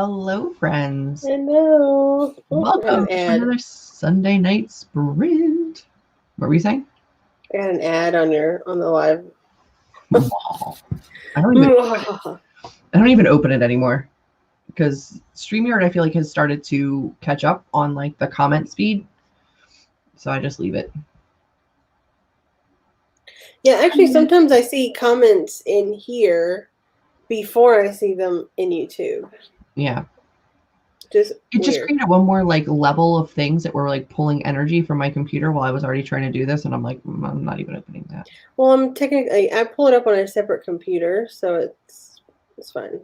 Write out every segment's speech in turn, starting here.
Hello, friends. Hello. Welcome to another Sunday night sprint. What were you saying? I got an ad on the live. I don't even open it anymore because StreamYard I feel like has started to catch up on like the comment speed, so I just leave it. Yeah, actually, sometimes I see comments in here before I see them in YouTube. Yeah. Just Just created one more like level of things that were like pulling energy from my computer while I was already trying to do this, and I'm like, I'm not even opening that. Well, I pull it up on a separate computer, so it's fine.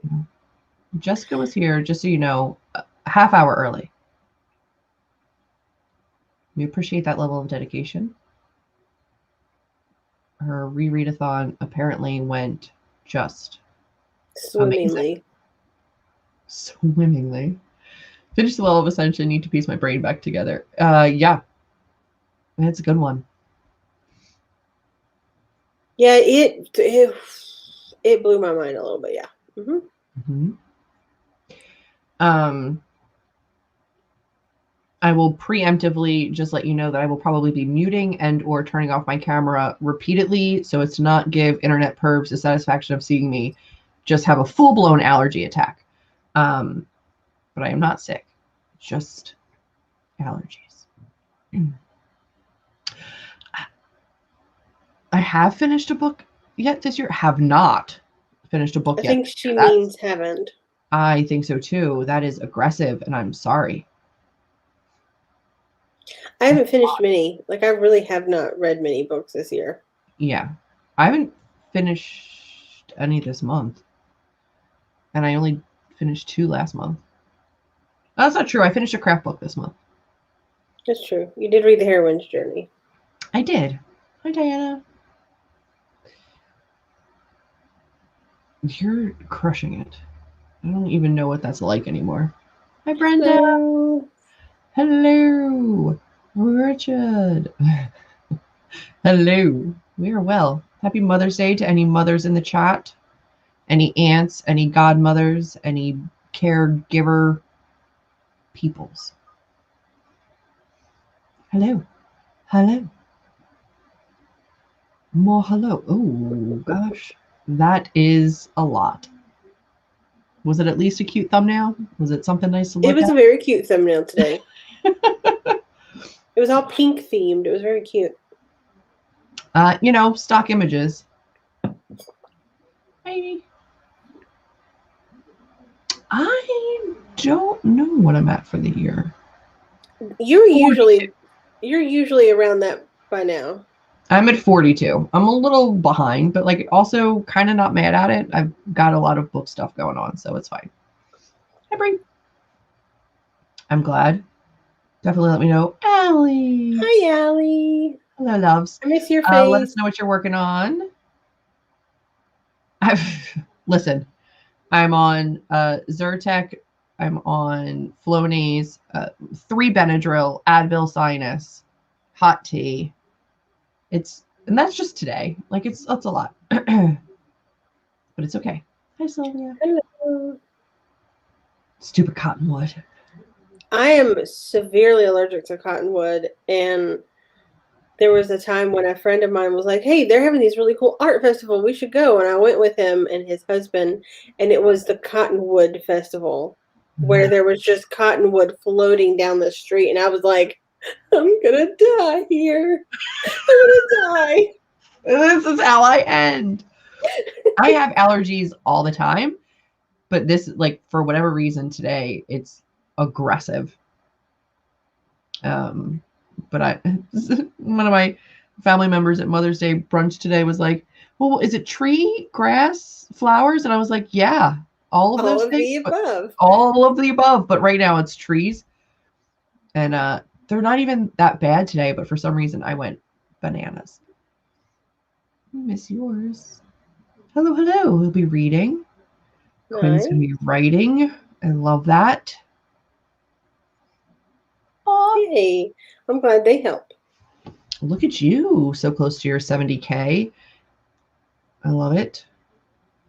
Jessica was here, just so you know, a half hour early. We appreciate that level of dedication. Her rereadathon apparently went just Swimmingly. Swimmingly. Finished the Well of Ascension, need to piece my brain back together. Yeah. That's a good one. Yeah, it blew my mind a little bit, yeah. Mm-hmm. I will preemptively just let you know that I will probably be muting and or turning off my camera repeatedly so as to not give internet pervs the satisfaction of seeing me just have a full-blown allergy attack. But I am not sick. Just allergies. I have finished a book yet this year. Have not finished a book yet. I think she means haven't. I think so too. That is aggressive, and I'm sorry. I haven't finished many. Like, I really have not read many books this year. Yeah. I haven't finished any this month. And I only finished 2 last month. That's not true. I finished a craft book this month. That's true. You did read The Heroine's Journey. I did. Hi, Diana. You're crushing it. I don't even know what that's like anymore. Hi, Brenda. Hello. Richard. Hello. We are well. Happy Mother's Day to any mothers in the chat. Any aunts, any godmothers, any caregiver peoples. Hello. Hello. More hello. Oh, gosh. That is a lot. Was it at least a cute thumbnail? Was it something nice to look at? It was a very cute thumbnail today. It was all pink themed. It was very cute. Stock images. Maybe. I don't know what I'm at for the year. You're usually around that by now. I'm at 42. I'm a little behind, but like also kind of not mad at it. I've got a lot of book stuff going on, so it's fine. Hi, Brie. I'm glad. Definitely let me know. Allie. Hi, Allie. Hello, loves. I miss your face. Let us know what you're working on. Listen, I'm on Zyrtec. I'm on Flonase, 3 Benadryl, Advil Sinus, hot tea. And that's just today. Like it's a lot, but it's okay. Hi, Sylvia. Hello. Stupid cottonwood. I am severely allergic to cottonwood, and there was a time when a friend of mine was like, "Hey, they're having these really cool art festival. We should go." And I went with him and his husband, and it was the Cottonwood Festival, where there was just cottonwood floating down the street, and I was like, "I'm gonna die here. I'm gonna die." This is how I end. I have allergies all the time, but this, like, for whatever reason today, it's aggressive. But one of my family members at Mother's Day brunch today was like, "Well, is it tree, grass, flowers?" And I was like, "Yeah, all of those things, all of the above." But right now it's trees, and they're not even that bad today. But for some reason, I went bananas. Miss yours. Hello, hello. We'll be reading. Nice. Quinn's gonna be writing. I love that. Aww. Hey, I'm glad they help. Look at you, so close to your 70K. I love it.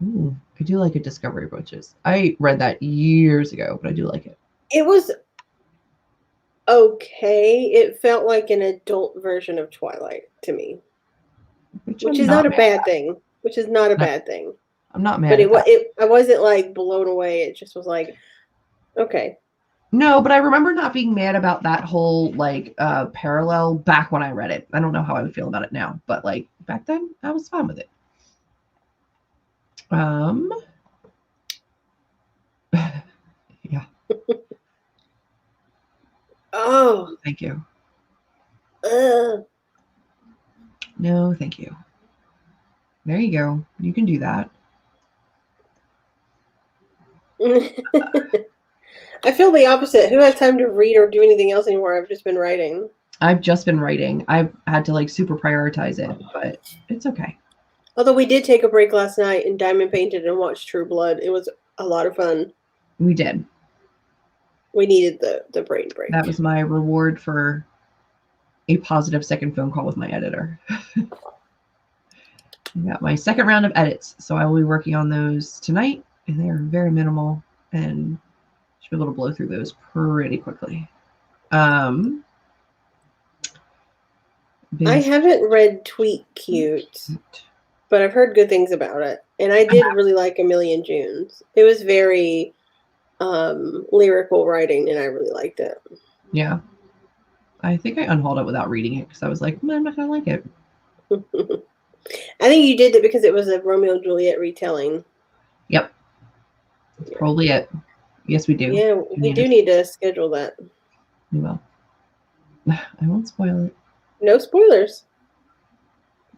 Ooh, I do like a Discovery Witches. I read that years ago, but I do like it. It was okay. It felt like an adult version of Twilight to me, which is not a bad thing. Which is not a bad thing. I'm not mad But at that. I wasn't like blown away. It just was like, okay. No, but I remember not being mad about that whole like parallel back when I read it. I don't know how I would feel about it now, but like back then I was fine with it. Yeah. Oh. Thank you. Uh. No, thank you. There you go. You can do that. I feel the opposite. Who has time to read or do anything else anymore? I've just been writing. I've just been writing. I've had to like super prioritize it, but it's okay. Although we did take a break last night and diamond painted and watched True Blood. It was a lot of fun. We did. We needed the brain break. That was my reward for a positive second phone call with my editor. I got my second round of edits, so I will be working on those tonight, and they are very minimal, and should be able to blow through those pretty quickly. I haven't read Tweet Cute, but I've heard good things about it, and I did really like A Million Junes. It was very lyrical writing, and I really liked it. Yeah. I think I unhauled it without reading it because I was like, I'm not going to like it. I think you did it because it was a Romeo and Juliet retelling. Yep. That's probably it. Yes, we do. Yeah, we do need to schedule that. We will. I won't spoil it. No spoilers.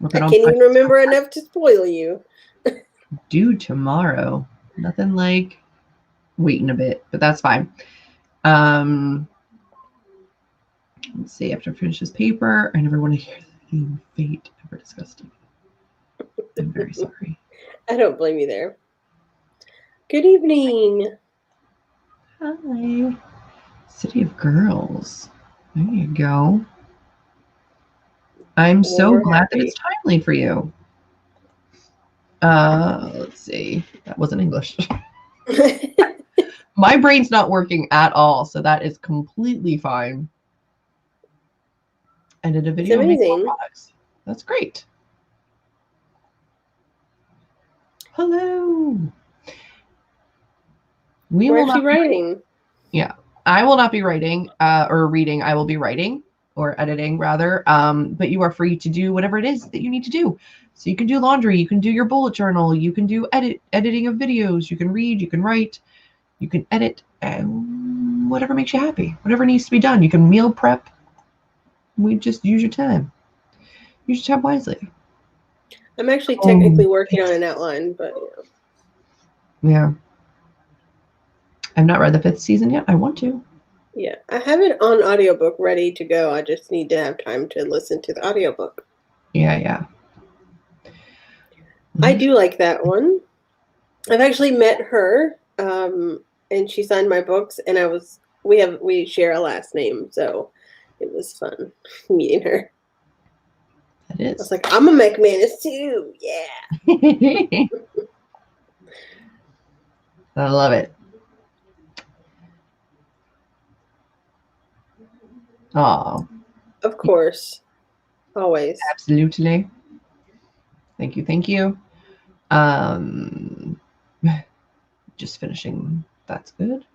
I can't even remember enough to spoil you. Due tomorrow. Nothing like waiting a bit, but that's fine. Let's see. After I finish this paper, I never want to hear the theme fate ever disgusting. I'm very sorry. I don't blame you there. Good evening. Hi. City of Girls. There you go. I'm so glad that it's timely for you. Let's see. That wasn't English. My brain's not working at all, so that is completely fine. Edit a video and make more products. That's great. Hello. We're actually writing. Yeah. I will not be writing or reading. I will be writing or editing rather. But you are free to do whatever it is that you need to do. So you can do laundry, you can do your bullet journal, you can do editing of videos, you can read, you can write, you can edit, and whatever makes you happy, whatever needs to be done. You can meal prep. We just use your time. Use your time wisely. I'm actually technically working on an outline, but yeah. I've not read the 5th season yet. I want to. Yeah, I have it on audiobook ready to go. I just need to have time to listen to the audiobook. Yeah. I do like that one. I've actually met her, and she signed my books, and we share a last name, so it was fun meeting her. It is. I was like, I'm a McManus too. Yeah. I love it. Oh. Of course. Always. Absolutely. Thank you. Just finishing. That's good.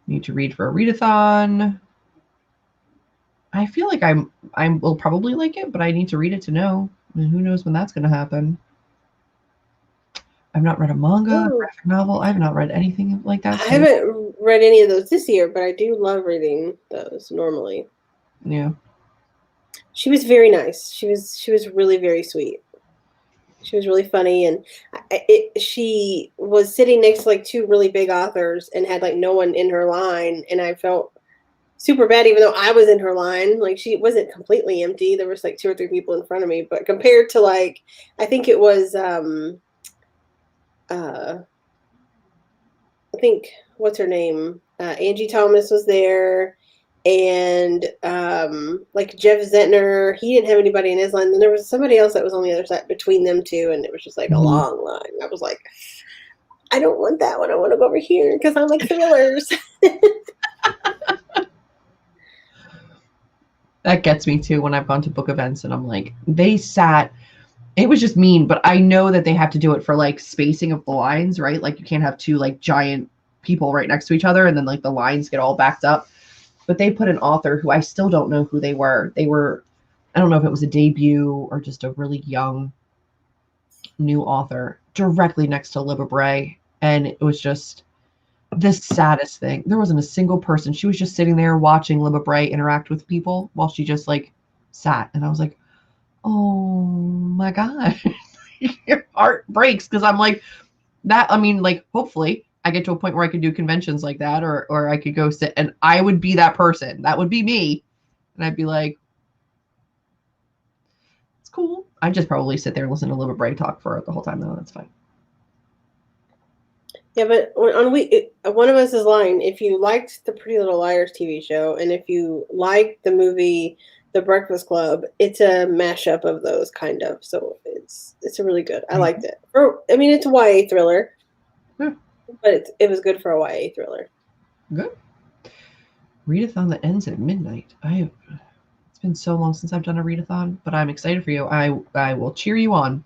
Need to read for a readathon. I feel like I will probably like it, but I need to read it to know. And who knows when that's going to happen. I've not read a manga, graphic novel. I have not read anything like that. I haven't read any of those this year, but I do love reading those normally. Yeah. She was very nice. She was really very sweet. She was really funny, and she was sitting next to like 2 really big authors and had like no one in her line, and I felt super bad even though I was in her line. Like she wasn't completely empty. There was like 2 or 3 people in front of me, but compared to like I think it was I think what's her name? Angie Thomas was there, and like Jeff Zentner, he didn't have anybody in his line. Then there was somebody else that was on the other side between them two, and it was just like a Mhm. long line. I was like, I don't want that one. I want to go over here because I like thrillers. That gets me too when I've gone to book events and I'm like, they sat. It was just mean, but I know that they have to do it for like spacing of the lines, right? Like you can't have two like giant people right next to each other and then like the lines get all backed up. But they put an author who I still don't know who they were. They were, I don't know if it was a debut or just a really young new author directly next to Libba Bray. And it was just the saddest thing. There wasn't a single person. She was just sitting there watching Libba Bray interact with people while she just like sat. And I was like, oh my God. Your heart breaks because I'm like, that, I mean, like, hopefully I get to a point where I could do conventions like that, or I could go sit and I would be that person. That would be me. And I'd be like, it's cool. I'd just probably sit there and listen to Libba Bray talk for the whole time. No, that's fine. Yeah, but one of us is lying. If you liked the Pretty Little Liars TV show, and if you liked the movie The Breakfast Club, it's a mashup of those kind of. So it's a really good. I liked it. I mean, it's a YA thriller, Yeah. but it was good for a YA thriller. Good. Readathon that ends at midnight. It's been so long since I've done a readathon, but I'm excited for you. I will cheer you on.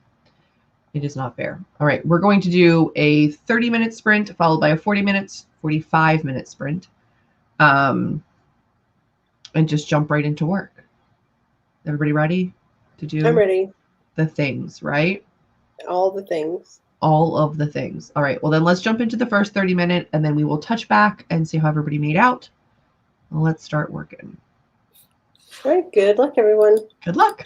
It is not fair. All right, we're going to do a 30-minute sprint followed by a 45-minute sprint, and just jump right into work. Everybody ready to I'm do ready. the things, right? All the things. All of the things. All right, well then let's jump into the first 30-minute and then we will touch back and see how everybody made out. Let's start working. All right, good luck, everyone. Good luck.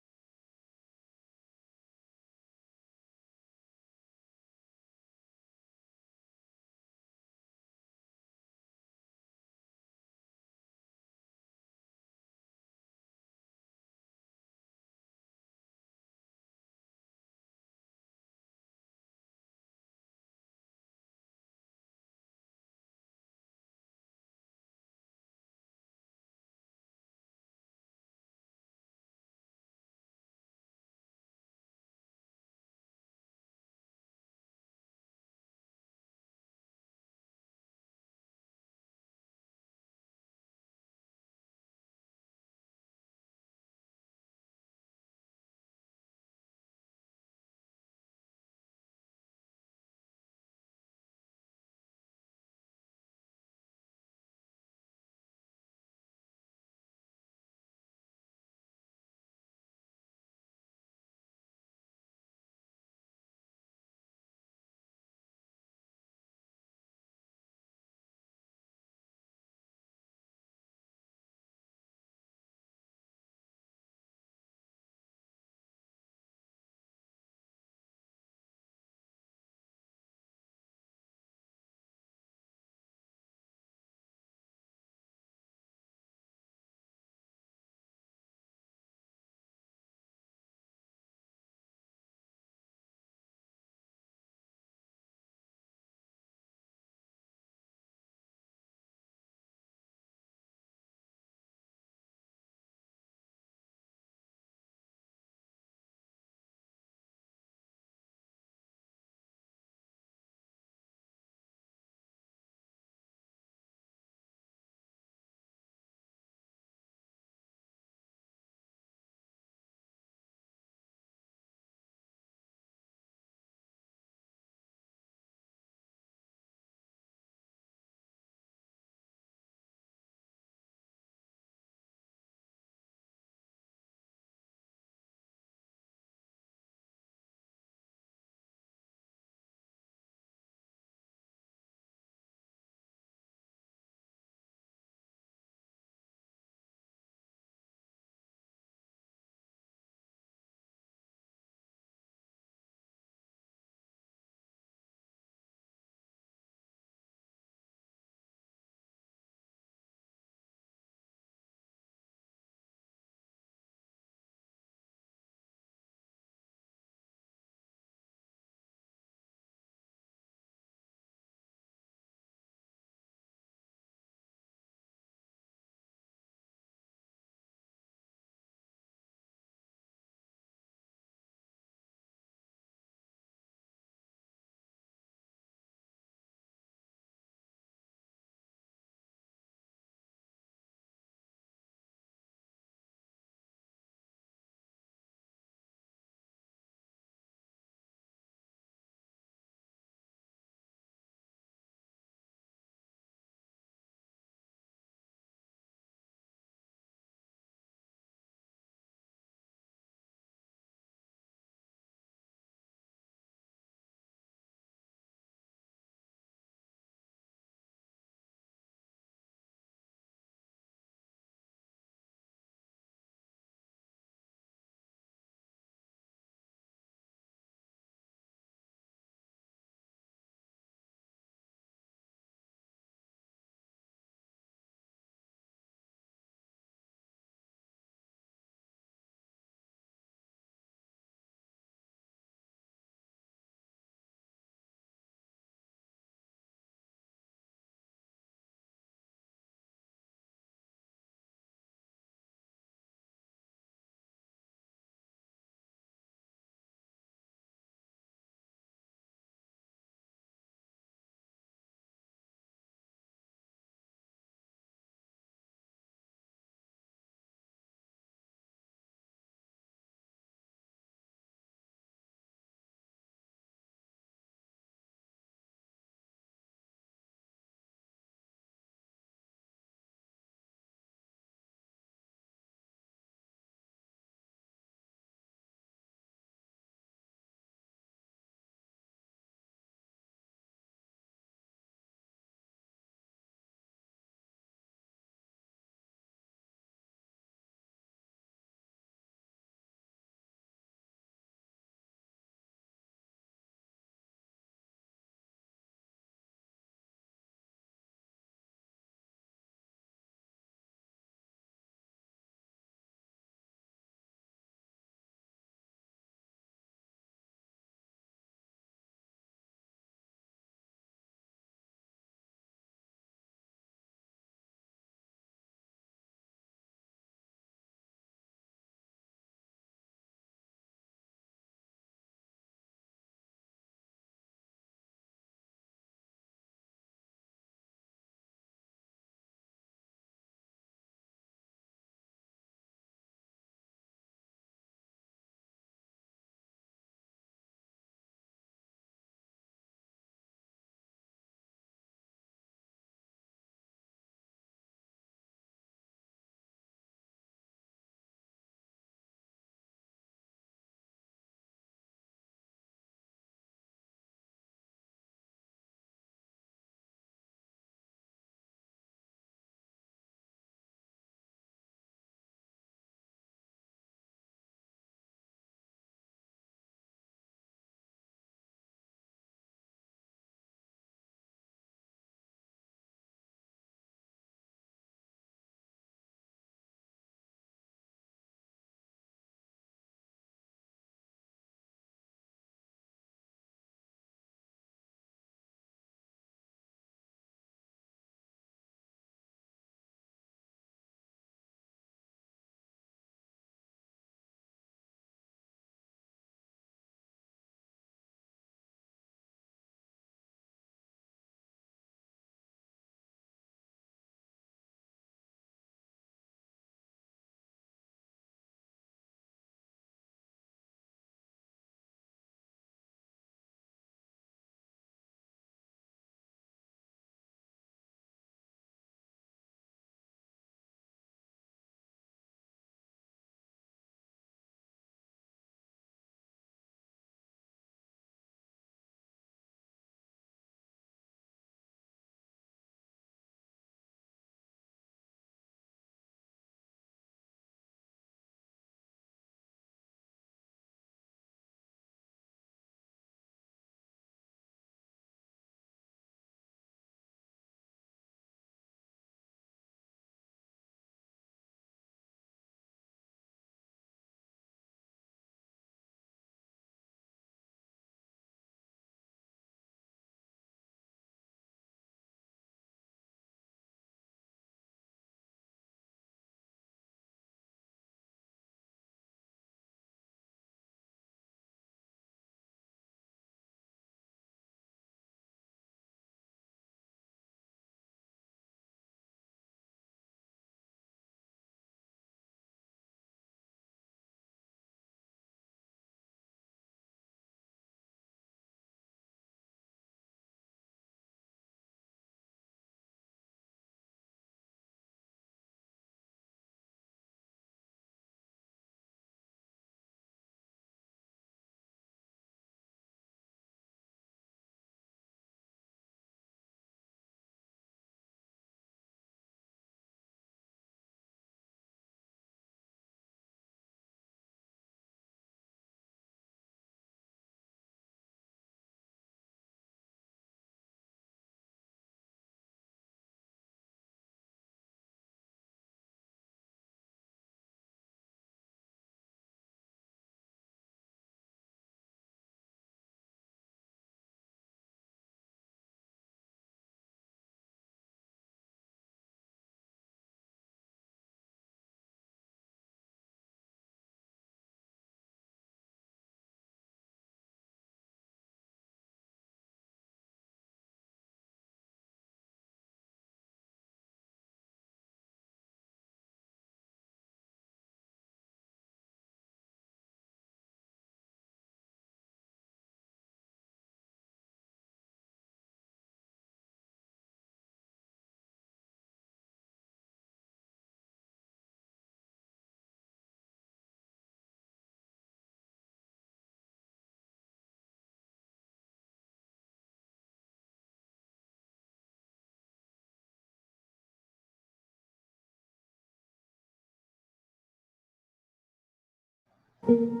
Hello,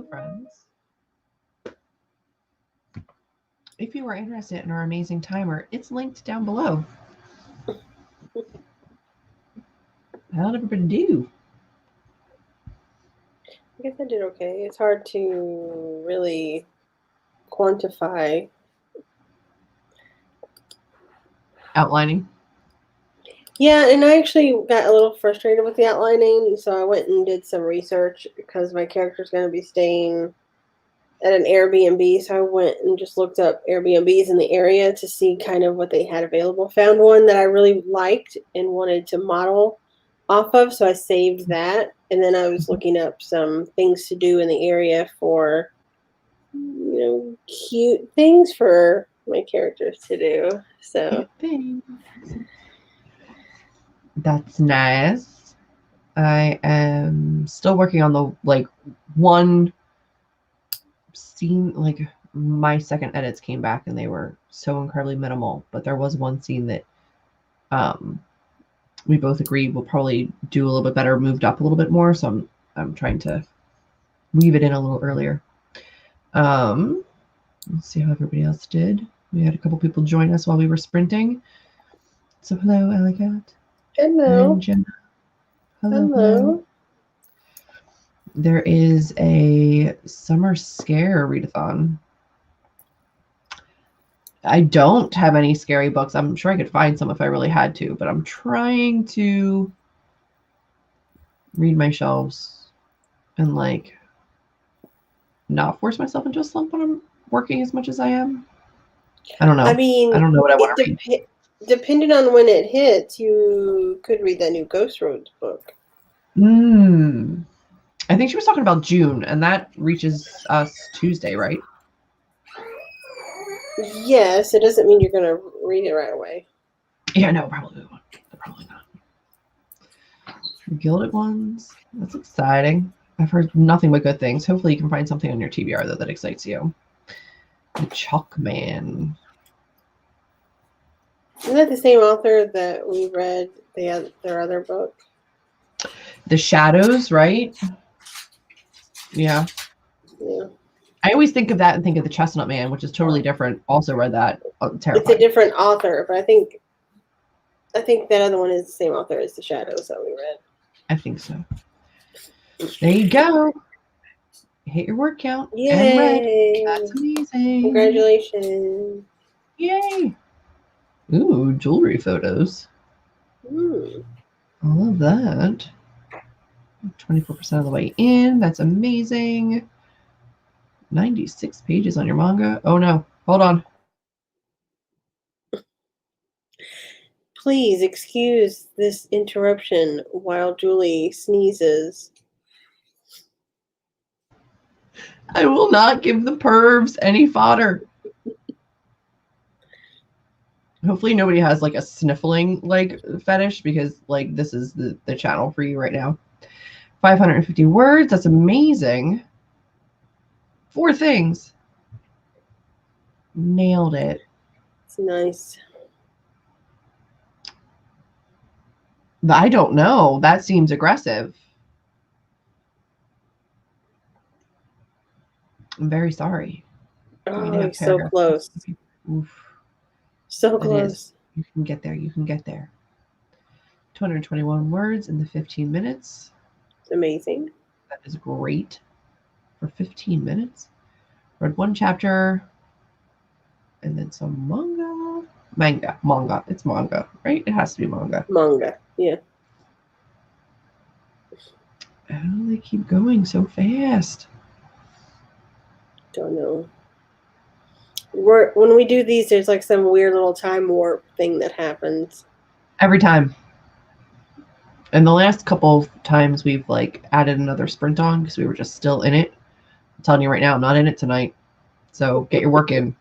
friends. If you are interested in our amazing timer, it's linked down below. How'd everybody do? I guess I did okay. It's hard to really quantify. Outlining? Yeah, and I actually got a little frustrated with the outlining, so I went and did some research because my character's going to be staying at an Airbnb, so I went and just looked up Airbnbs in the area to see kind of what they had available. Found one that I really liked and wanted to model off of, so I saved that. And then I was looking up some things to do in the area for, cute things for my characters to do. So that's nice. I am still working on the one scene. Like my second edits came back and they were so incredibly minimal, but there was one scene that we both agreed we'll probably do a little bit better, moved up a little bit more. So I'm trying to weave it in a little earlier. Let's see how everybody else did. We had a couple people join us while we were sprinting. So hello, Elegant. Hello. And Jenna. Hello. There is a summer scare readathon. I don't have any scary books. I'm sure I could find some if I really had to, but I'm trying to read my shelves and not force myself into a slump when I'm working as much as I am. I don't know. I mean, I don't know what I want to read. Depending on when it hits, you could read that new Ghost Roads book. I think she was talking about June, and that reaches us Tuesday, right? Yes, it doesn't mean you're going to read it right away. Yeah, no, probably not. Gilded Ones. That's exciting. I've heard nothing but good things. Hopefully you can find something on your TBR that excites you. The Chalk Man. Isn't that the same author that we read their other book? The Shadows, right? Yeah. I always think of that and think of the Chestnut Man, which is totally different. Also read that. Terrifying. It's a different author, but I think that other one is the same author as The Shadows that we read. I think so. There you go. Hit your word count. Yay! And read. That's amazing. Congratulations. Yay. Ooh, jewelry photos. All of that. 24% of the way in. That's amazing. 96 pages on your manga. Oh no, hold on. Please excuse this interruption while Julie sneezes. I will not give the pervs any fodder. Hopefully nobody has a sniffling fetish, because this is the channel for you right now. 550 words. That's amazing. 4 things. Nailed it. It's nice. I don't know. That seems aggressive. I'm very sorry. Oh, so close. Oof. So close. You can get there. You can get there. 221 words in the 15 minutes. It's amazing. That is great for 15 minutes. Read 1 chapter and then some manga. It's manga, right? It has to be manga. Yeah. How do they keep going so fast? Don't know. When we do these, there's some weird little time warp thing that happens. Every time. And the last couple of times we've added another sprint on because we were just still in it. I'm telling you right now, I'm not in it tonight. So get your work in.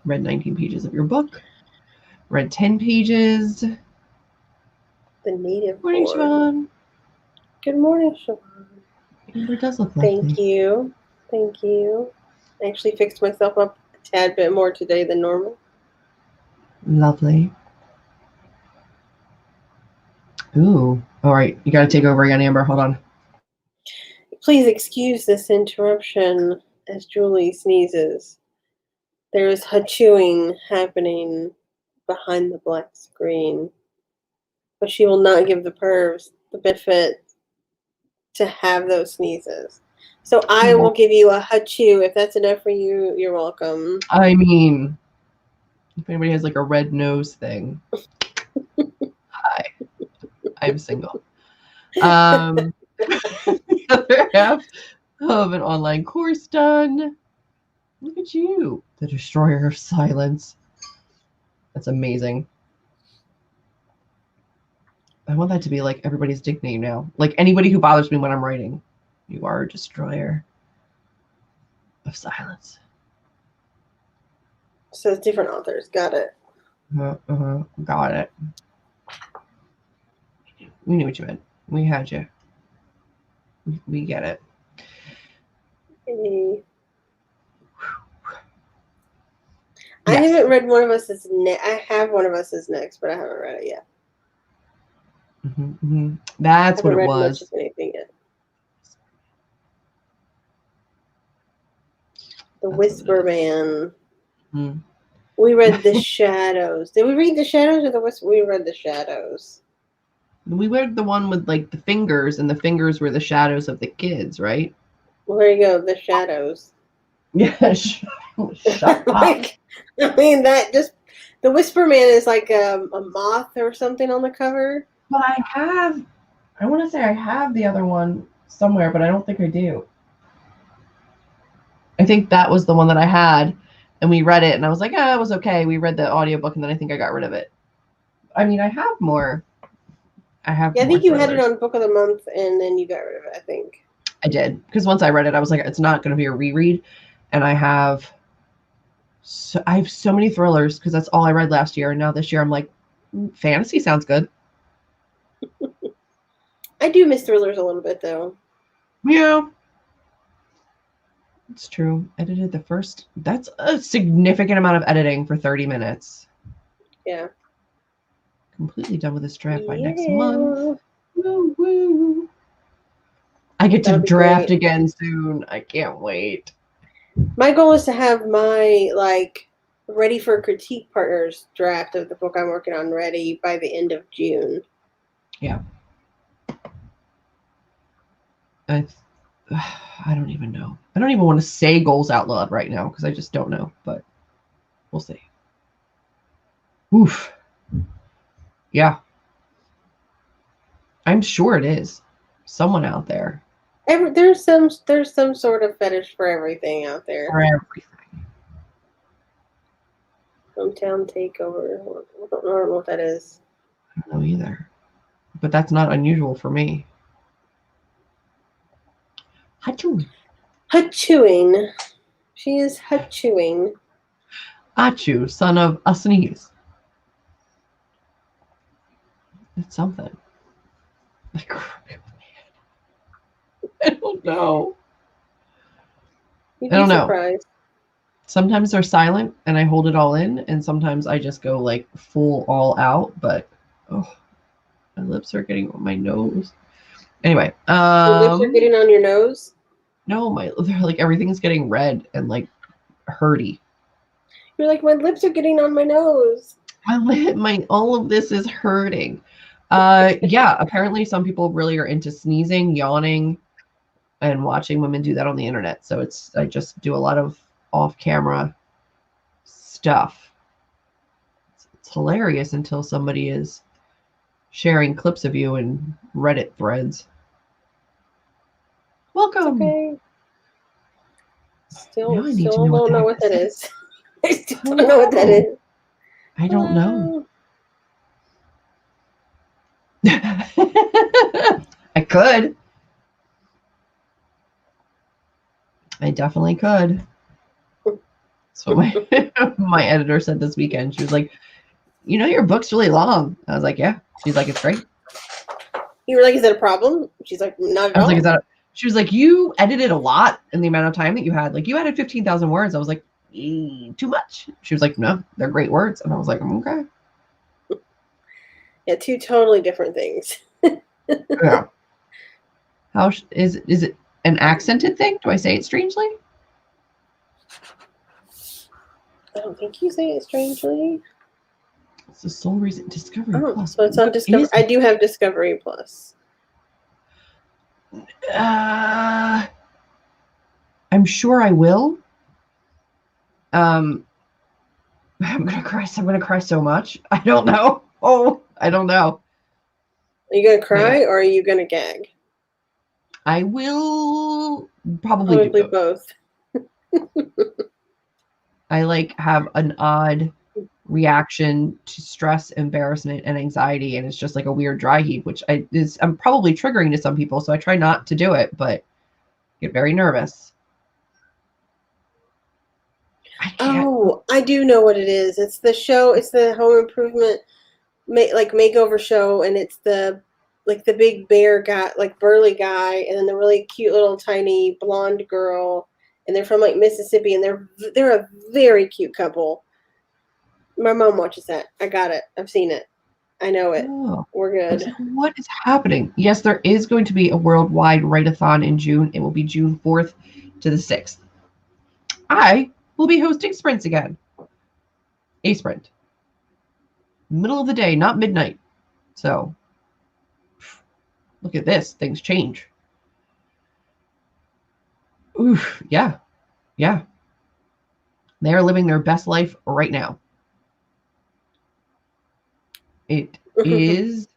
Read 19 pages of your book. Read 10 pages. The native Morning, Siobhan. Good morning, Siobhan. Amber does look lovely. Thank you. I actually fixed myself up a tad bit more today than normal. Lovely. Ooh. All right. You got to take over again, Amber. Hold on. Please excuse this interruption as Julie sneezes. There is chewing happening behind the black screen. But she will not give the pervs the benefit to have those sneezes. So I will give you a chew. If that's enough for you, you're welcome. I mean, if anybody has like a red nose thing, hi, I'm single. The other half of an online course done. Look at you, the destroyer of silence. That's amazing. I want that to be like everybody's nickname now. Like anybody who bothers me when I'm writing, you are a destroyer of silence. So it's different authors. Got it. Got it. We knew what you meant. We had you. We get it. Yes. I haven't read One of Us is next. I have One of Us is next, but I haven't read it yet. That's what it was. I haven't read much of anything yet. The Whisper Man. We read The Shadows. Did we read The Shadows or the Whisper? We read The Shadows. We read the one with like the fingers, and the fingers were the shadows of the kids, right? Well, there you go. The Shadows. Yeah. Shut up. I mean, that just the Whisper Man is like a moth or something on the cover. But I want to say I have the other one somewhere, but I don't think I do. I think that was the one that I had, and we read it, and I was like, it was okay. We read the audiobook, and then I think I got rid of it. I mean, I have more. I think you had it on Book of the Month, and then you got rid of it, I think. I did, because once I read it, I was like, it's not going to be a reread, and I have so many thrillers, because that's all I read last year, and now this year I'm like, fantasy sounds good. I do miss thrillers a little bit, though. Yeah. It's true. Edited the first. That's a significant amount of editing for 30 minutes. Yeah. Completely done with this draft by next month. Woo, woo. I get to draft again soon. I can't wait. My goal is to have my ready for critique partners draft of the book I'm working on ready by the end of June. Yeah. I don't even know. I don't even want to say goals out loud right now because I just don't know, but we'll see. Oof. Yeah. I'm sure it is. Someone out there. There's some sort of fetish for everything out there. For everything. Hometown takeover. I don't know what that is. I don't know either. But that's not unusual for me. Hachewing. She is hachewing. Achu, son of a sneeze. It's something. I don't know. You'd be surprised. Sometimes they're silent and I hold it all in, and sometimes I just go like full all out, but my lips are getting on my nose. Anyway, your lips are getting on your nose? No, they're like everything's getting red and like hurty. You're like, my lips are getting on my nose. All of this is hurting. Yeah, apparently some people really are into sneezing, yawning, and watching women do that on the internet. So I just do a lot of off-camera stuff. It's hilarious until somebody is sharing clips of you in Reddit threads. Welcome. Okay. Still don't know what that is. I still don't know what that is. I don't know. I could. I definitely could. So my editor said this weekend. She was like, your book's really long. I was like, yeah. She's like, it's great. You were like, is that a problem? She's like, not at all. I was like, she was like, you edited a lot in the amount of time that you had. Like, you added 15,000 words. I was like, too much. She was like, no, they're great words. And I was like, okay. Yeah, two totally different things. Yeah. How is it an accented thing? Do I say it strangely? I don't think you say it strangely. It's the sole reason. Discovery Plus. So it's on Discovery. I do have Discovery Plus. I'm sure I will. I'm gonna cry. I'm gonna cry so much. I don't know. I don't know. Are you gonna cry or are you gonna gag? I will probably do both. I have an odd reaction to stress, embarrassment, and anxiety, and it's just like a weird dry heave, which I'm probably triggering to some people, so I try not to do it, but get very nervous. I do know what it is. It's the show. It's the home improvement makeover show, and it's the big bear guy, burly guy, and then the really cute little tiny blonde girl, and they're from Mississippi, and they're a very cute couple. My mom watches that. I got it. I've seen it. I know it. Oh, we're good. What is happening? Yes, there is going to be a worldwide write-a-thon in June. It will be June 4th to the 6th. I will be hosting sprints again. A sprint. Middle of the day, not midnight. So, look at this. Things change. Oof, yeah. Yeah. They are living their best life right now. It is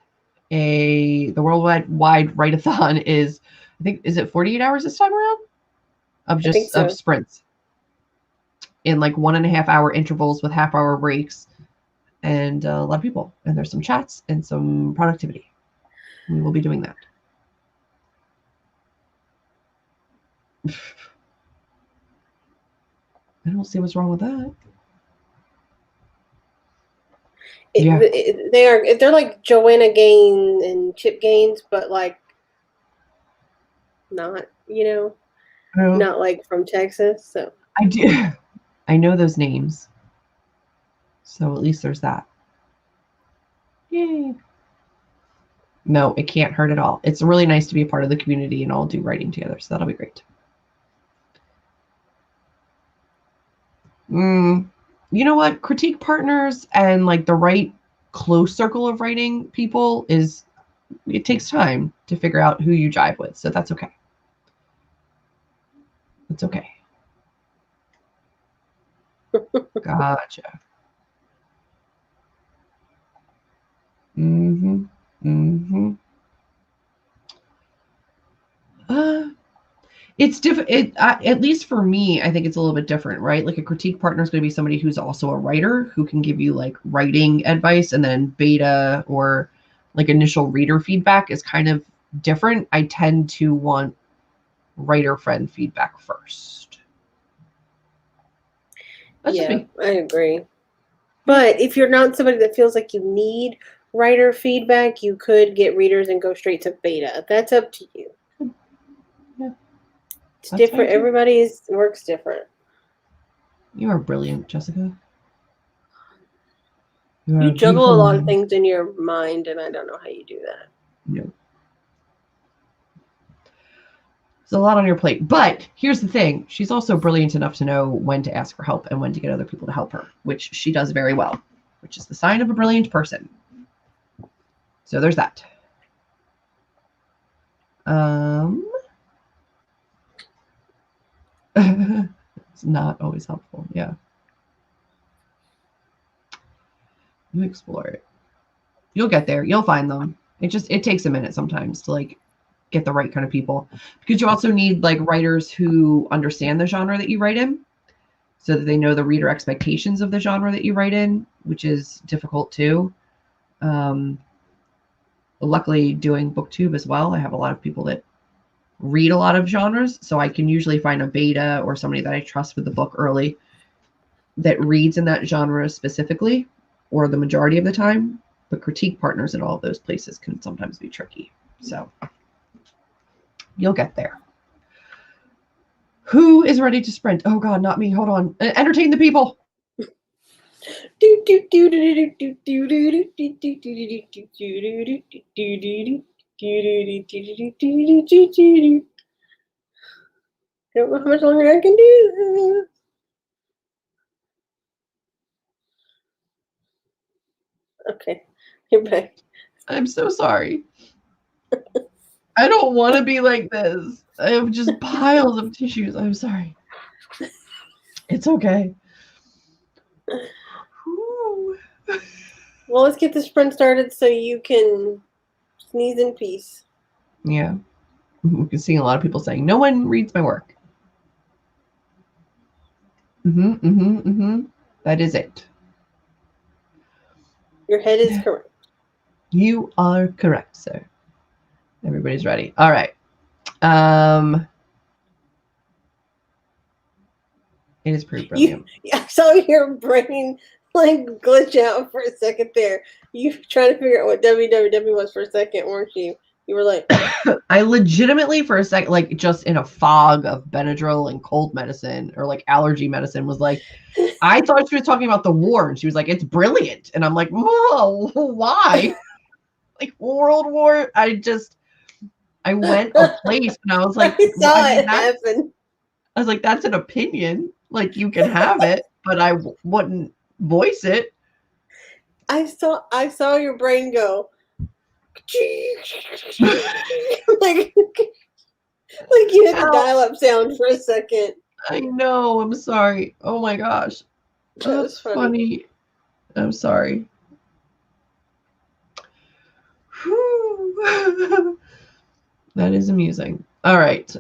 the worldwide write-a-thon is, I think, is it 48 hours this time around? Of sprints in 1.5 hour intervals with half-hour breaks, and a lot of people, and there's some chats and some productivity. We will be doing that. I don't see what's wrong with that. They're like Joanna Gaines and Chip Gaines, but not, not from Texas. So I do. I know those names. So at least there's that. Yay. No, it can't hurt at all. It's really nice to be a part of the community and all do writing together. So that'll be great. You know what? Critique partners and the right close circle of writing people it takes time to figure out who you jive with. So that's okay. It's okay. Gotcha. It's different. At least for me, I think it's a little bit different, right? Like a critique partner is going to be somebody who's also a writer who can give you writing advice, and then beta or initial reader feedback is kind of different. I tend to want writer friend feedback first. That's just me. I agree. But if you're not somebody that feels like you need writer feedback, you could get readers and go straight to beta. That's up to you. Yeah. It's different. Everybody's works different. You are brilliant, Jessica. You juggle a lot of things in your mind, and I don't know how you do that. No. There's a lot on your plate. But here's the thing. She's also brilliant enough to know when to ask for help and when to get other people to help her, which she does very well, which is the sign of a brilliant person. So there's that. It's not always helpful. Yeah. You explore it. You'll get there. You'll find them. It takes a minute sometimes to get the right kind of people, because you also need writers who understand the genre that you write in, so that they know the reader expectations of the genre that you write in, which is difficult too. Luckily, doing booktube as well, I have a lot of people that read a lot of genres, so I can usually find a beta or somebody that I trust with the book early that reads in that genre specifically, or the majority of the time. But critique partners at all of those places can sometimes be tricky. So you'll get there. Who is ready to sprint? Oh God, not me. Hold on. Entertain the people. Don't know how much longer I can do. Okay, you're back. I'm so sorry. I don't want to be like this. I have just piles of tissues. I'm sorry. It's okay. Whew. Well, let's get this sprint started so you can sneeze in peace. Yeah. We can see a lot of people saying, no one reads my work. That is it. Your head is correct. You are correct, sir. Everybody's ready. All right. It is pretty brilliant. I saw your brain like glitch out for a second there. You trying to figure out what www was for a second, weren't you? You were like, I legitimately for a second, like just in a fog of Benadryl and cold medicine or like allergy medicine, was like, I thought she was talking about the war, and she was like, it's brilliant. And I'm like, whoa, why? Like World War. I went a place and I was like, I well, saw I mean, it happen. I was like, that's an opinion. Like you can have it, but I wouldn't voice it. I saw your brain go like you hit the dial-up sound for a second. I know. I'm sorry. Oh my gosh. That's funny. I'm sorry. That is amusing. All right.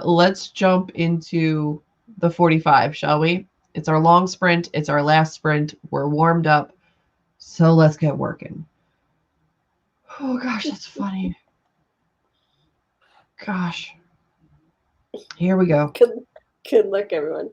Let's jump into the 45, shall we? It's our long sprint. It's our last sprint. We're warmed up. So let's get working. Oh gosh, that's funny. Gosh. Here we go. Good luck, everyone.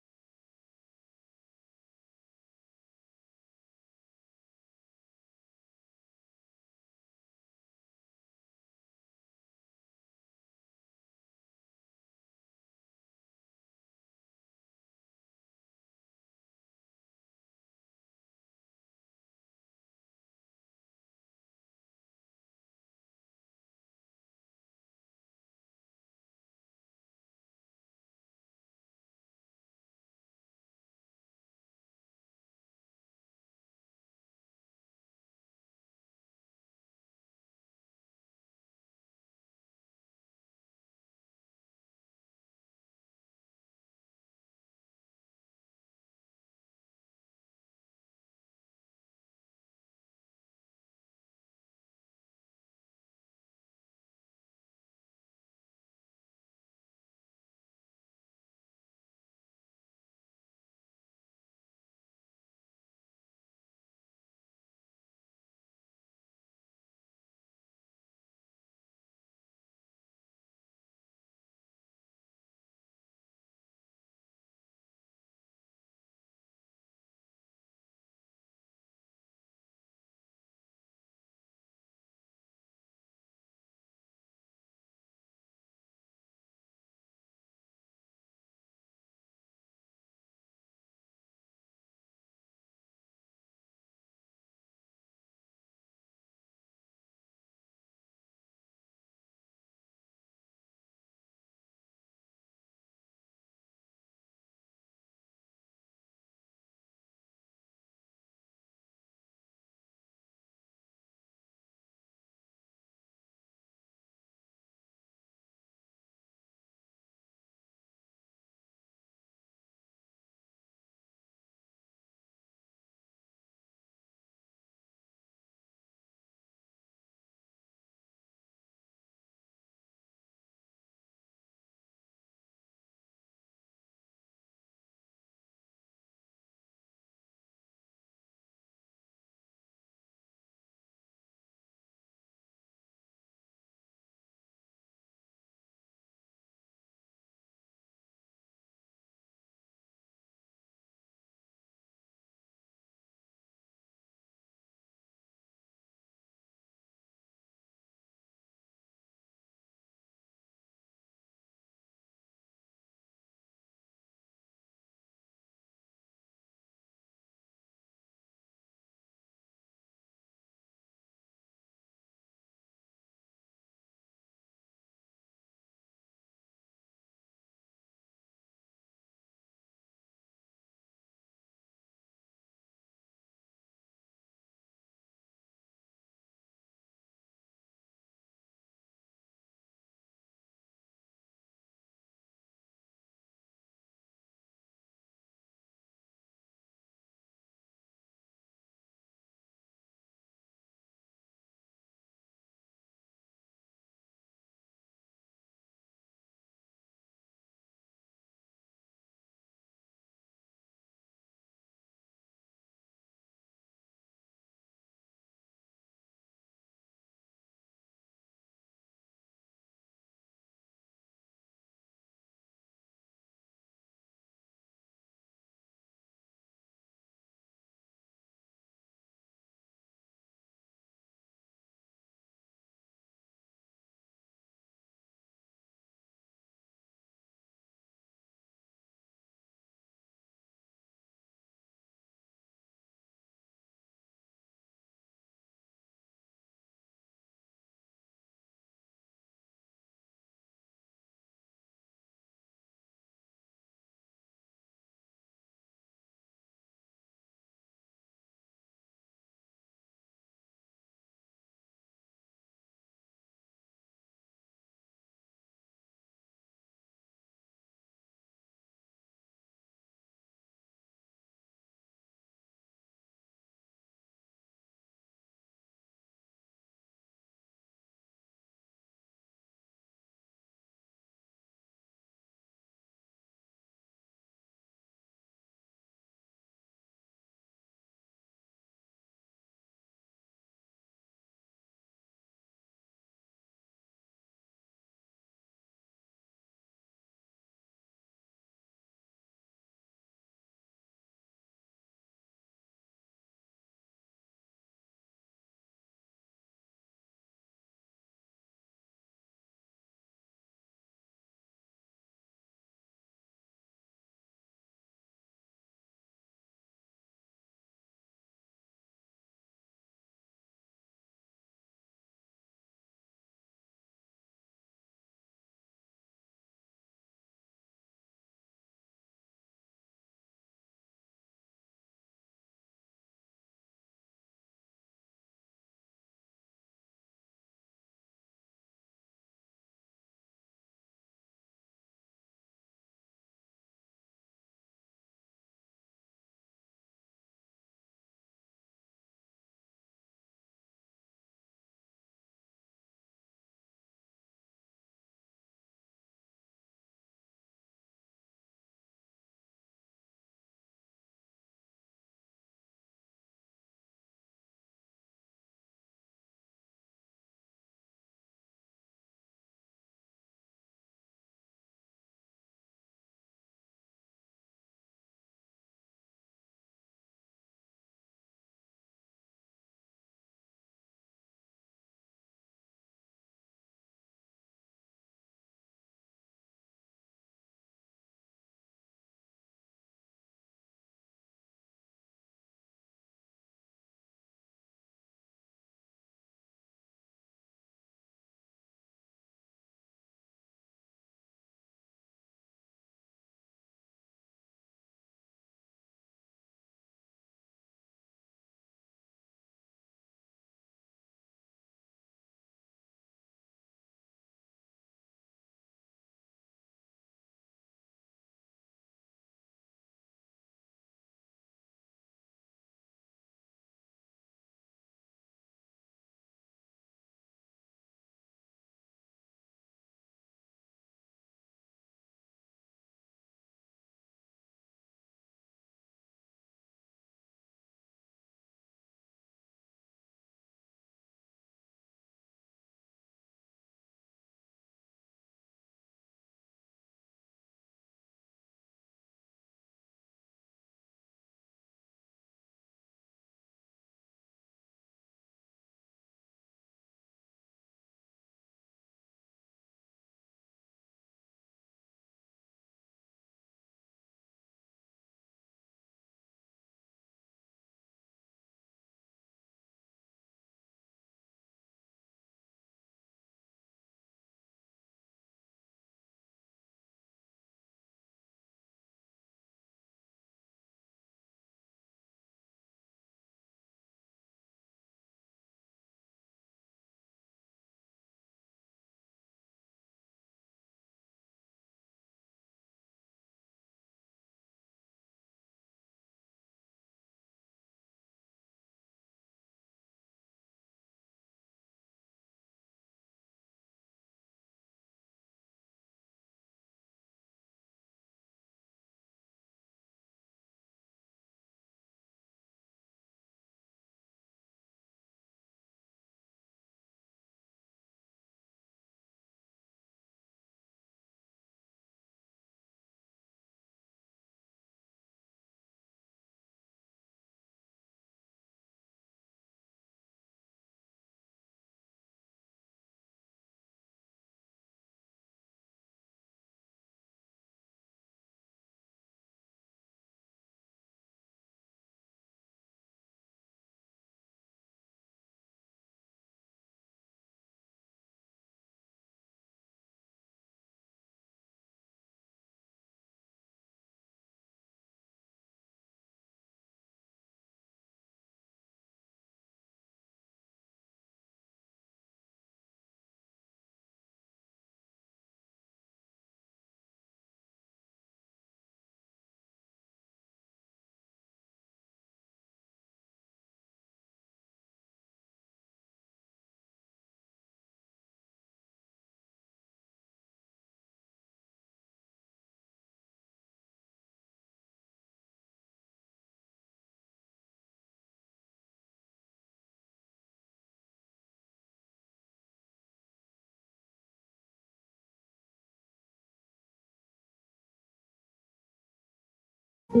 Oh,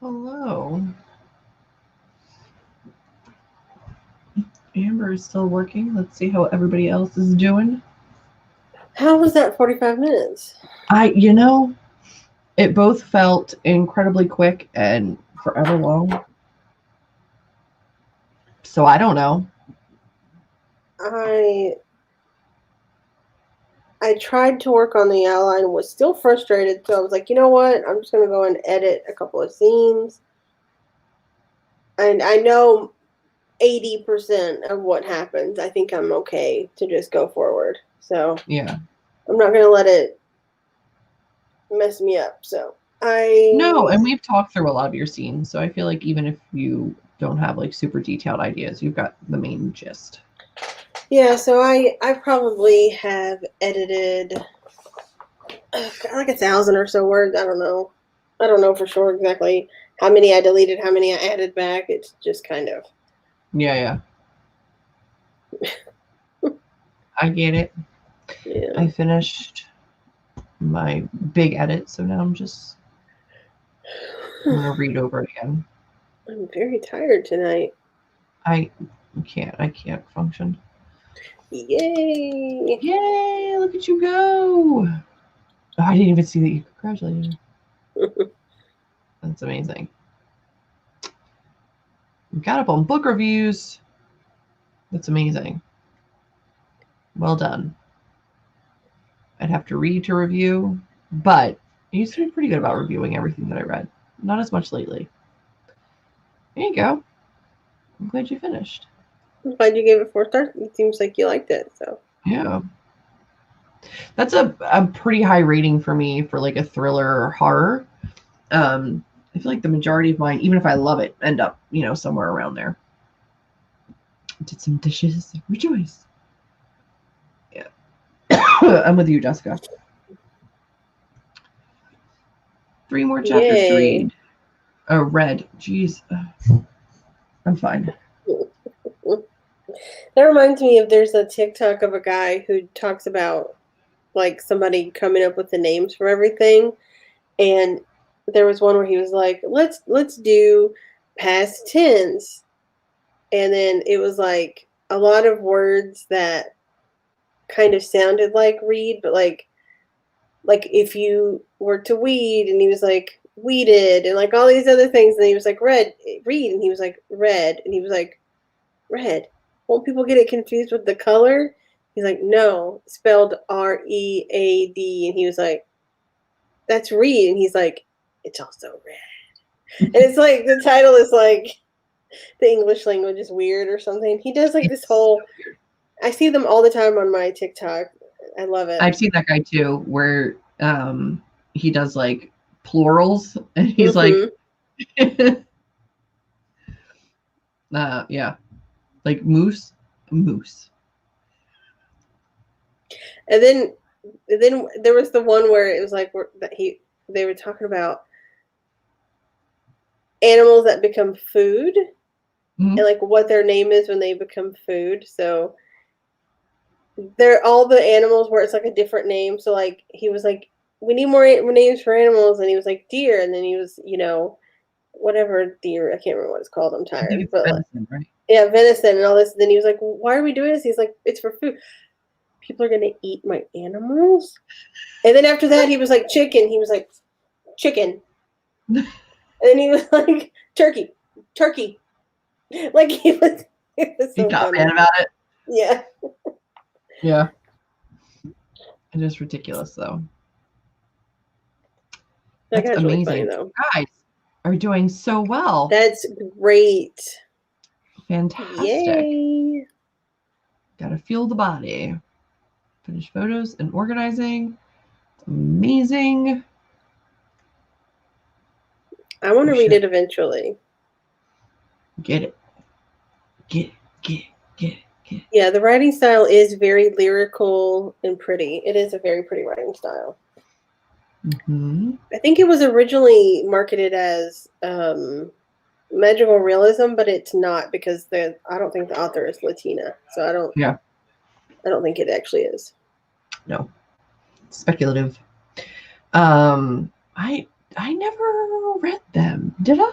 hello. Amber is still working. Let's see how everybody else is doing. How was that 45 minutes? It both felt incredibly quick and forever long. So I don't know. I tried to work on the outline and was still frustrated. So I was like, you know what? I'm just going to go and edit a couple of scenes. And I know 80% of what happens. I think I'm okay to just go forward. So yeah, I'm not going to let it mess me up. So No, and we've talked through a lot of your scenes. So I feel like even if you don't have like super detailed ideas, you've got the main gist. Yeah, so I probably have edited like 1,000 or so words. I don't know for sure exactly how many I deleted, how many I added back. It's just kind of. Yeah. I get it. Yeah. I finished my big edit, so now I'm gonna read over it again. I'm very tired tonight. I can't function. Yay! Yay! Look at you go! Oh, I didn't even see that you congratulated her. That's amazing. We got up on book reviews. That's amazing. Well done. I'd have to read to review, but I used to be pretty good about reviewing everything that I read. Not as much lately. There you go. I'm glad you finished. I'm glad you gave it 4 stars. It seems like you liked it. So Yeah. That's a pretty high rating for me for like a thriller or horror. I feel like the majority of mine, even if I love it, end up, somewhere around there. Did some dishes. Rejoice. Yeah. I'm with you, Jessica. 3 more chapters to read. Oh, read. Jeez. I'm fine. that reminds me of there's a TikTok of a guy who talks about like somebody coming up with the names for everything, and there was one where he was like, let's do past tense, and then it was like a lot of words that kind of sounded like read, but like if you were to weed, and he was like weeded, and like all these other things, and he was like read, and he was like red, and he was like red. Won't people get it confused with the color? He's like, no, spelled READ, and he was like, that's read, and he's like, it's also red. And it's like the title is like the English language is weird or something. He does like this whole. I see them all the time on my TikTok. I love it. I've seen that guy too, where he does like plurals, and he's like, yeah, like moose. And then there was the one where it was like they were talking about animals that become food, and like what their name is when they become food. So they're all the animals where it's like a different name. So like he was like, we need more names for animals, and he was like deer, and then he was whatever deer, I can't remember what it's called. I'm tired. I think it's but venison, right? Yeah, venison and all this. And then he was like, why are we doing this? He's like, it's for food. People are gonna eat my animals. And then after that, he was like chicken. He was like chicken. And then he was like turkey. Like he was so got funny. mad about it. Yeah. Yeah. It is ridiculous though. That's amazing. Really funny, though. Guys are doing so well. That's great. Fantastic. Yay. Gotta feel the body. Finish photos and organizing. Amazing. I want to read it eventually. Get it. Yeah, the writing style is very lyrical and pretty. It is a very pretty writing style. Mm-hmm. I think it was originally marketed as magical realism, but it's not because I don't think the author is Latina, so I don't think it actually is. No, speculative. I never read them. Did I?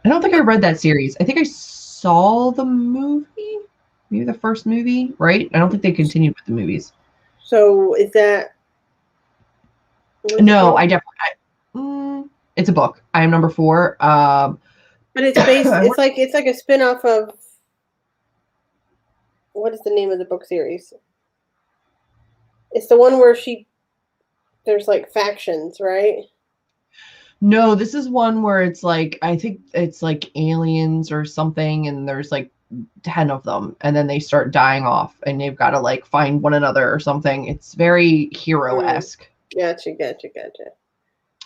I don't think I read that series. I think I saw the movie, maybe the first movie, right? I don't think they continued with the movies. So is that? No, I definitely. It's a book. I am number 4. But it's based. It's like a spin-off of. What is the name of the book series? It's the one where there's like factions, right? No, this is one where it's like, I think it's like aliens or something, and there's like 10 of them, and then they start dying off, and they've got to like find one another or something. It's very hero-esque. Gotcha.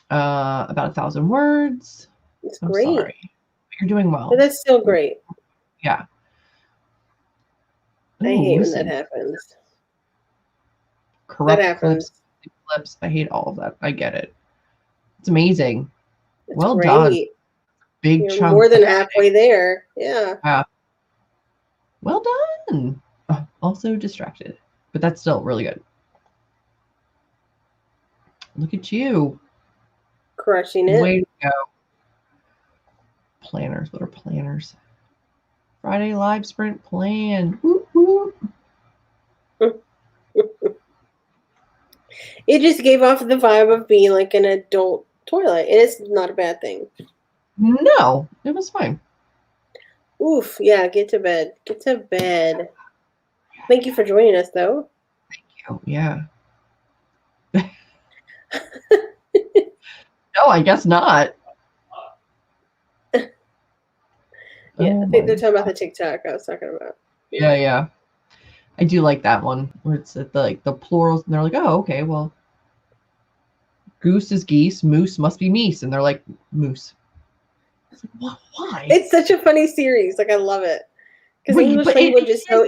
About 1,000 words. It's great. Sorry. You're doing well. But that's still great. Yeah. I hate when that happens. Corrupt clips. I hate all of that. I get it. It's amazing. It's well great. Done. Big You're chunk. More than halfway there. Yeah. Well done. Also distracted, but that's still really good. Look at you. Crushing it. Way to go. Planners. What are planners? Friday live sprint planned. Whoop, whoop. It just gave off the vibe of being like an adult toilet, and it's not a bad thing. No, it was fine. Oof, yeah, get to bed. Get to bed. Thank you for joining us, though. Thank you, yeah. No, I guess not. Yeah, I think they're talking about the TikTok I was talking about. Yeah. I do like that one where it's at the plurals, and they're like, oh, okay, well, goose is geese, moose must be meese, and they're like, moose. It's like, why? It's such a funny series. Like, I love it. Because English language is so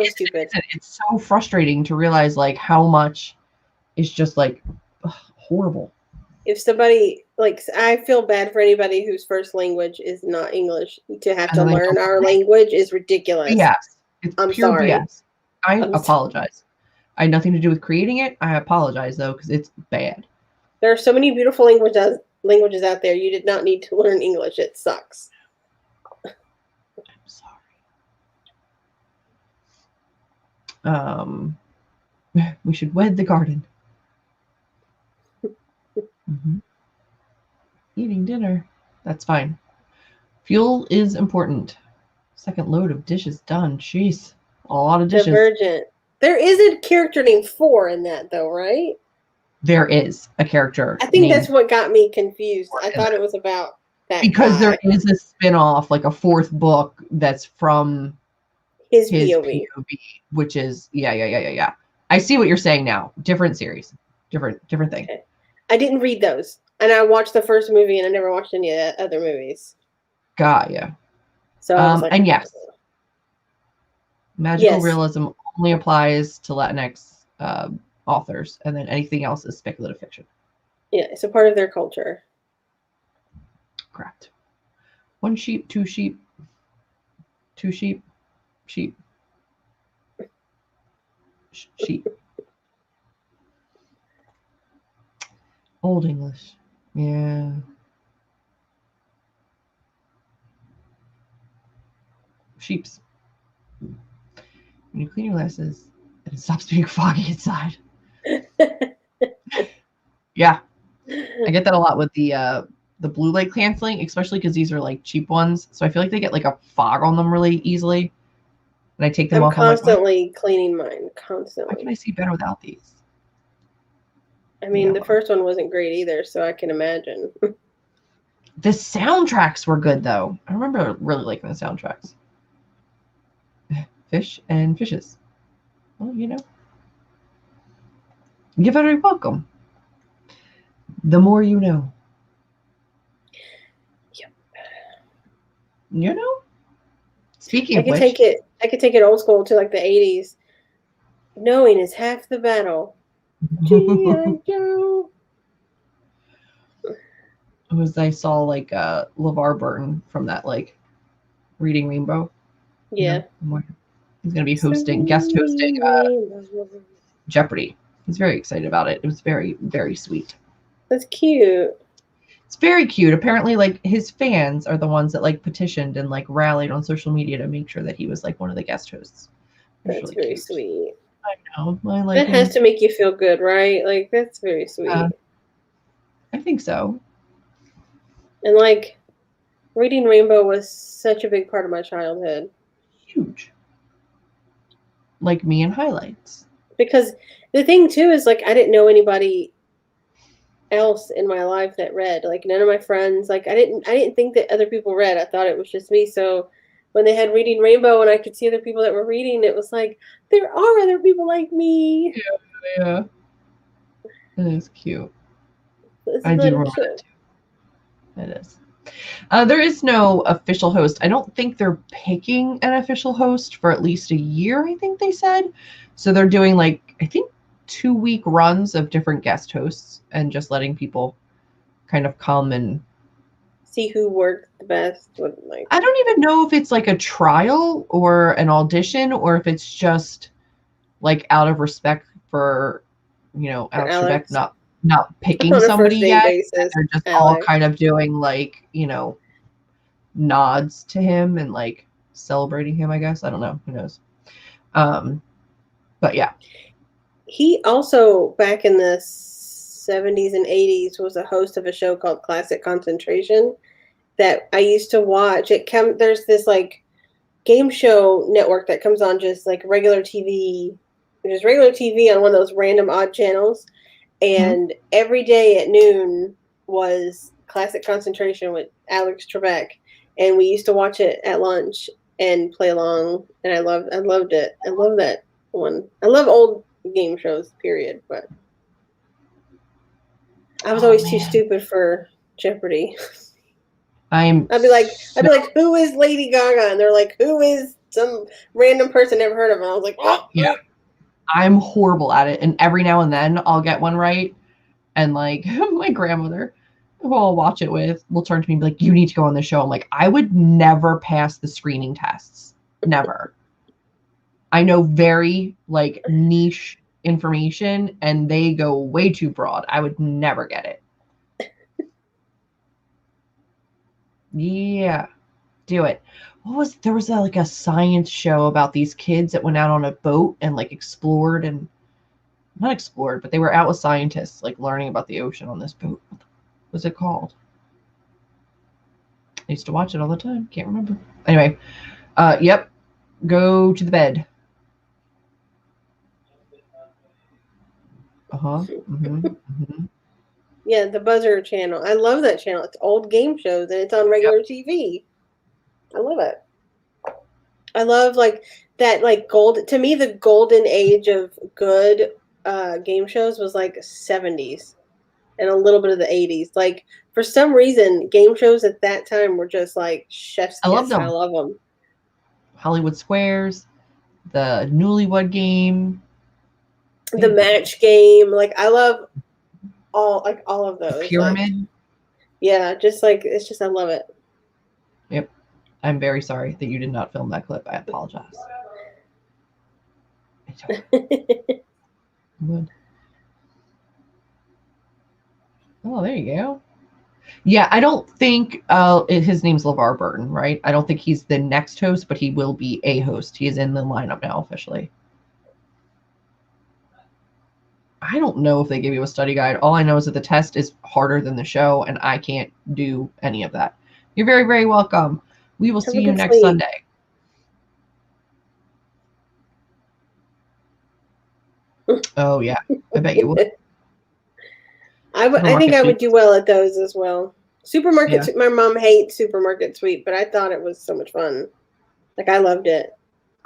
stupid. It's so frustrating to realize like how much is just like horrible. If somebody I feel bad for anybody whose first language is not English. To have to learn our language is ridiculous. Yes, it's I'm pure sorry. BS. I apologize. I had nothing to do with creating it. I apologize though, because it's bad. There are so many beautiful languages out there. You did not need to learn English. It sucks. I'm sorry. We should wed the garden. Eating dinner. That's fine. Fuel is important. Second load of dishes done. Jeez. A lot of dishes. Divergent. There is a character named 4 in that, though, right? There is a character. I think that's what got me confused. I thought it was about that because guy. There is a spin-off, like a 4th book that's from his POV, which is yeah. I see what you're saying now. Different series, different thing. Okay. I didn't read those, and I watched the first movie, and I never watched any of the other movies. Got ya. So I was like, and yes, magical realism only applies to Latinx authors, and then anything else is speculative fiction. Yeah, it's a part of their culture. Correct. 1 sheep, 2 sheep, 2 sheep, sheep, sheep. Old English. Yeah. Sheeps. When you clean your glasses, it stops being foggy inside. Yeah. I get that a lot with the blue light canceling, especially because these are like cheap ones. So I feel like they get like a fog on them really easily. And I take them off. I'm constantly cleaning mine. Constantly. How can I see better without these? I mean, the first one wasn't great either, so I can imagine. The soundtracks were good, though. I remember really liking the soundtracks. Fish and fishes. Well, you know. You're very welcome. The more you know. Yep. You know? Speaking I of could which, I could take it old school to like the 80s. Knowing is half the battle. G.I. Joe. I saw like LeVar Burton from that like Reading Rainbow. Yeah. He's going to be guest hosting Jeopardy. He's very excited about it. It was very, very sweet. That's cute. It's very cute. Apparently, like his fans are the ones that like petitioned and like rallied on social media to make sure that he was like one of the guest hosts. That's really very sweet. I know. I like that has to make you feel good, right? Like that's very sweet. I think so. And like Reading Rainbow was such a big part of my childhood. Huge. Like me in highlights. Because the thing too is like I didn't know anybody else in my life that read. Like none of my friends. Like I didn't think that other people read. I thought it was just me. So when they had Reading Rainbow and I could see other people that were reading, it was like there are other people like me. Yeah. It is cute. I do remember that too. It is. There is no official host. I don't think they're picking an official host for at least a year, I think they said. So they're doing like, I think 2-week runs of different guest hosts and just letting people kind of come and see who worked the best. I don't even know if it's like a trial or an audition or if it's just like out of respect for, Alex Trebek not picking somebody yet. They're just all kind of doing like, nods to him and like celebrating him, I guess. I don't know. Who knows? But yeah. He also, back in the 70s and 80s, was a host of a show called Classic Concentration that I used to watch. There's this like game show network that comes on just like regular TV. There's regular TV on one of those random odd channels. And every day at noon was Classic Concentration with Alex Trebek. And we used to watch it at lunch and play along. And I loved it. I love that one. I love old game shows, period. But I was always too stupid for Jeopardy. I'd be like, who is Lady Gaga? And they're like, who is some random person never heard of? And I was like, oh, yeah. I'm horrible at it. And every now and then I'll get one right. And like my grandmother, who I'll watch it with, will turn to me and be like, you need to go on the show. I'm like, I would never pass the screening tests. Never. I know very like niche information and they go way too broad. I would never get it. Yeah. Do it. There was like a science show about these kids that went out on a boat and like explored and not explored, but they were out with scientists like learning about the ocean on this boat. What was it called? I used to watch it all the time. Can't remember. Anyway, yep. Go to the bed. Yeah, the Buzzer channel. I love that channel. It's old game shows and it's on regular TV. I love it. I love like that like to me the golden age of good game shows was like 70s and a little bit of the 80s. Like for some reason game shows at that time were just like chef's kiss. I love them. Hollywood Squares, the Newlywed Game, the Match Game. Like I love all of those. The Pyramid. Like, yeah, just like it's just I love it. Yep. I'm very sorry that you did not film that clip. I apologize. Oh, there you go. Yeah, I don't think his name's LeVar Burton, right? I don't think he's the next host, but he will be a host. He is in the lineup now officially. I don't know if they give you a study guide. All I know is that the test is harder than the show, and I can't do any of that. You're very, very welcome. We will see you next Sunday. Oh, yeah. I bet you would. I think I would do well at those as well. Supermarket Sweep. My mom hates Supermarket Sweep, but I thought it was so much fun. Like, I loved it.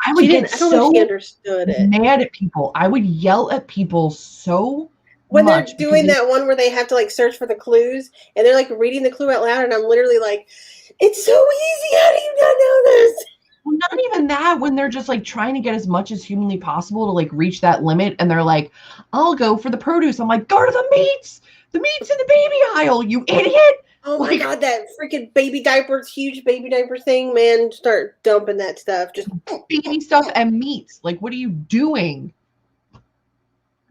I would get so mad at people. I would yell at people so when they're doing that one where they have to like search for the clues and they're like reading the clue out loud and I'm literally like, it's so easy. How do you not know this? Well, not even that, when they're just like trying to get as much as humanly possible to like reach that limit and they're like, I'll go for the produce. I'm like, go to the meats in the baby aisle, you idiot. Oh my God, that freaking baby diapers, huge baby diaper thing, man, start dumping that stuff. Just baby stuff and meats. Like, what are you doing?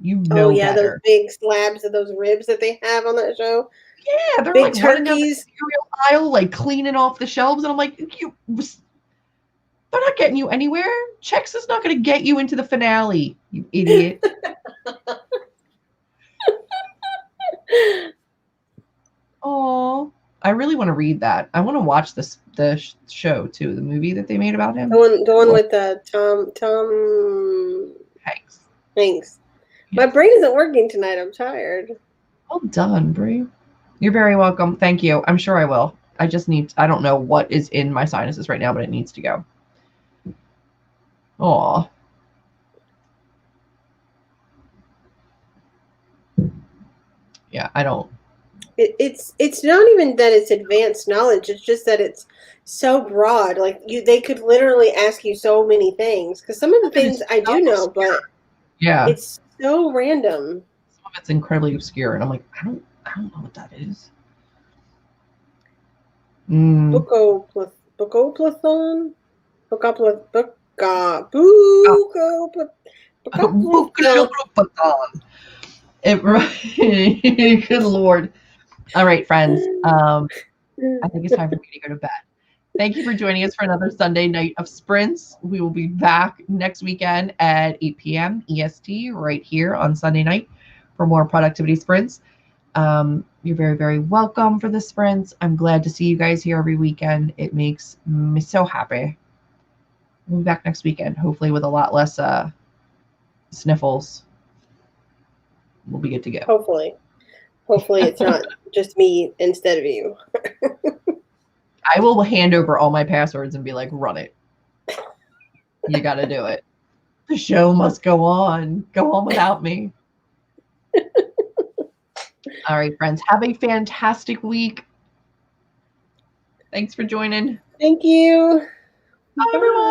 You know oh yeah, better. those big slabs of those ribs that they have on that show. Yeah, they're big like running down the turkeys. cereal aisle, like cleaning off the shelves, and I'm like, they're not getting you anywhere. Chex is not going to get you into the finale, you idiot. Oh, I really want to read that. I want to watch the show too, the movie that they made about him. The one with Tom Hanks. Thanks. Yes. My brain isn't working tonight. I'm tired. Well done, Brie. You're very welcome. Thank you. I'm sure I will. I don't know what is in my sinuses right now, but it needs to go. Aw. Yeah, I don't. It's not even that it's advanced knowledge. It's just that it's so broad. Like they could literally ask you so many things. Because some of the things I do know, but yeah, it's so random. Some of it's incredibly obscure, and I'm like, I don't know what that is. Bucoplathon? Good Lord. All right, friends. I think it's time for me to go to bed. Thank you for joining us for another Sunday night of sprints. We will be back next weekend at 8 p.m. EST right here on Sunday night for more productivity sprints. You're very, very welcome for the sprints. I'm glad to see you guys here every weekend. It makes me so happy. We'll be back next weekend, hopefully with a lot less sniffles. We'll be good to go. Hopefully it's not just me instead of you. I will hand over all my passwords and be like, run it. You got to do it. The show must go on. Go on without me. All right, friends. Have a fantastic week. Thanks for joining. Thank you. Bye, everyone.